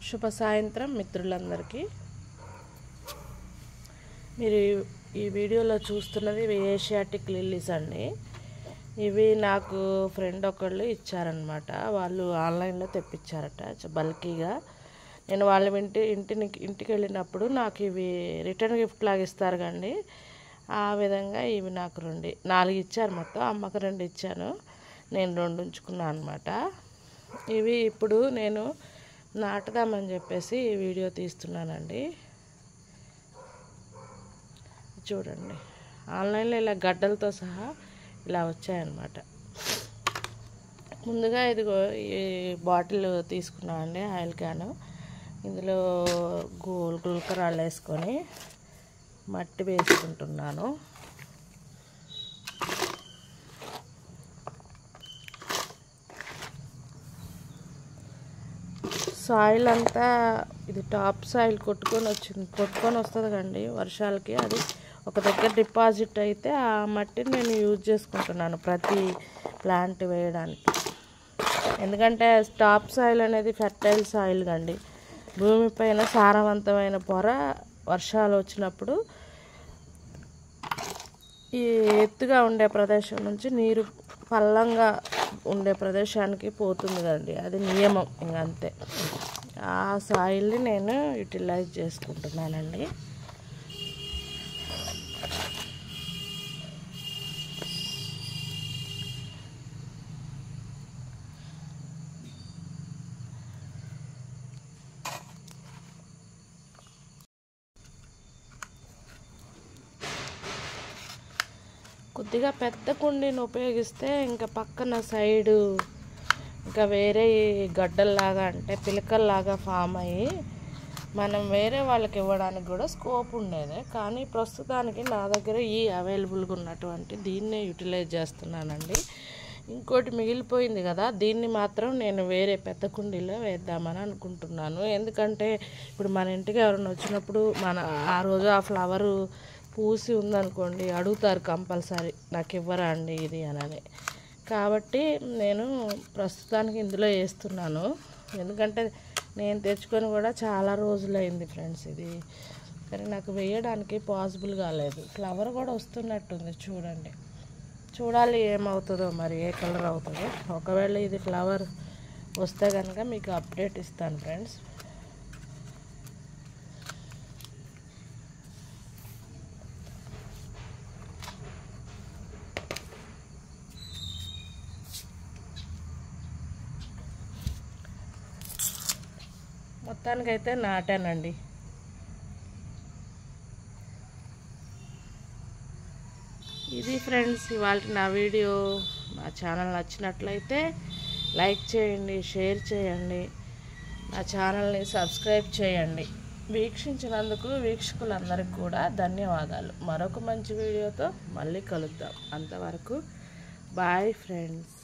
శుభ సాయంత్రం మిత్రులందరికీ. మీరు ఈ వీడియోలో చూస్తున్నది ఏషియాటిక్ లిల్లీస్ అండి. ఇవి నాకు ఫ్రెండ్ ఒకళ్ళు ఇచ్చారనమాట. వాళ్ళు ఆన్లైన్లో తెప్పించారట బల్కీగా. నేను వాళ్ళ ఇంటికి వెళ్ళినప్పుడు నాకు ఇవి రిటర్న్ గిఫ్ట్ లాగా ఇస్తారు కండి, ఆ విధంగా ఇవి నాకు 4 ఇచ్చారు. మొత్తం అమ్మకు 2 ఇచ్చాను, నేను 2 ఉంచుకున్నాను అనమాట. ఇవి ఇప్పుడు నేను నాటుదామని చెప్పేసి ఈ వీడియో తీస్తున్నానండి. చూడండి, ఆన్లైన్లో ఇలా గడ్డలతో సహా ఇలా వచ్చాయన్నమాట. ముందుగా ఇదిగో ఈ బాటిల్ తీసుకున్నానండి, ఆయిల్ క్యాను. ఇందులో గులకరాళ్ళు వేసుకొని మట్టి వేసుకుంటున్నాను. సాయిల్ అంతా ఇది టాప్ సాయిల్ కొట్టుకొని వస్తుంది కండి వర్షాలకి. అది ఒక దగ్గర డిపాజిట్ అయితే ఆ మట్టిని నేను యూజ్ చేసుకుంటున్నాను ప్రతి ప్లాంట్ వేయడానికి. ఎందుకంటే టాప్ సాయిల్ అనేది ఫెర్టైల్ సాయిల్ కండి. భూమిపైన సారవంతమైన పొర వర్షాలు వచ్చినప్పుడు ఈ ఎత్తుగా ఉండే ప్రదేశం నుంచి నీరు పల్లంగా ఉండే ప్రదేశానికి పోతుంది కదండి, అది నియమం. ఇంకంతే, ఆ సాయిల్ని నేను యూటిలైజ్ చేసుకుంటున్నానండి. కొద్దిగా పెద్ద కుండీని ఉపయోగిస్తే ఇంకా పక్కన సైడు ఇంకా వేరే గడ్డల్లాగా అంటే పిలకల్లాగా ఫామ్ అయ్యి మనం వేరే వాళ్ళకి ఇవ్వడానికి కూడా స్కోప్ ఉండేది. కానీ ప్రస్తుతానికి నా దగ్గర ఈ అవైలబుల్గా ఉన్నటువంటి దీన్నే యూటిలైజ్ చేస్తున్నానండి. ఇంకోటి మిగిలిపోయింది కదా, దీన్ని మాత్రం నేను వేరే పెద్ద కుండీలో వేద్దామని అనుకుంటున్నాను. ఎందుకంటే ఇప్పుడు మన ఇంటికి ఎవరైనా వచ్చినప్పుడు ఆ రోజు ఆ ఫ్లవరు పూసి ఉందనుకోండి, అడుగుతారు కంపల్సరీ, నాకు ఇవ్వరా అండి ఇది అని. కాబట్టి నేను ప్రస్తుతానికి ఇందులో వేస్తున్నాను. ఎందుకంటే నేను తెచ్చుకొని కూడా చాలా రోజులైంది ఫ్రెండ్స్ ఇది, కానీ నాకు వేయడానికి పాసిబుల్ కాలేదు. ఫ్లవర్ కూడా వస్తున్నట్టుంది, చూడాలి ఏమవుతుందో మరి, ఏ కలర్ అవుతుందో. ఒకవేళ ఇది ఫ్లవర్ వస్తే కనుక మీకు అప్డేట్ ఇస్తాను ఫ్రెండ్స్. మొత్తానికైతే నాటానండి. ఇది ఫ్రెండ్స్ ఇవాళ నా వీడియో. నా ఛానల్ నచ్చినట్లయితే లైక్ చేయండి, షేర్ చేయండి, నా ఛానల్ని సబ్స్క్రైబ్ చేయండి. వీక్షించినందుకు వీక్షకులందరికీ కూడా ధన్యవాదాలు. మరొక మంచి వీడియోతో మళ్ళీ కలుద్దాం. అంతవరకు బాయ్ ఫ్రెండ్స్.